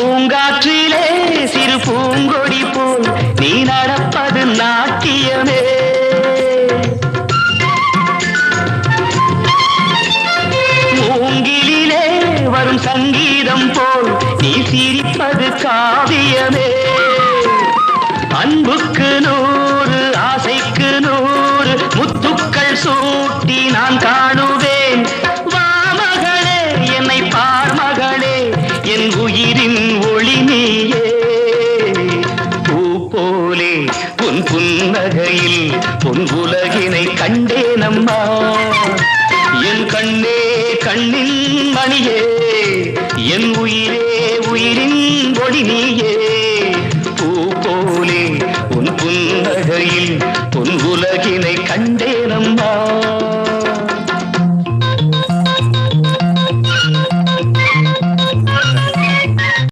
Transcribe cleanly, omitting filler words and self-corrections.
பூங்காற்றிலே சிறு பூங்கொடி போல் நீ நடப்பது நாட்டியமே. மூங்கிலே வரும் சங்கீதம் போல் நீ சிரிப்பது காவியமே. அன்புக்கு 100 ஆசைக்கு 100 முத்துக்கள் சூட்டி நான் காணுவேன். வா மகளே என்னை பார் மகளே என் உயிரின் ஒளி நீயே. பூ போலே உன் புன்னகையில் பொன் உலகினை கண்டேனம்மா. என் கண்ணே கண்ணின் மணியே என் உயிரே உயிரின் ஒளி நீயே. பூ போலே உன் புன்னகையில்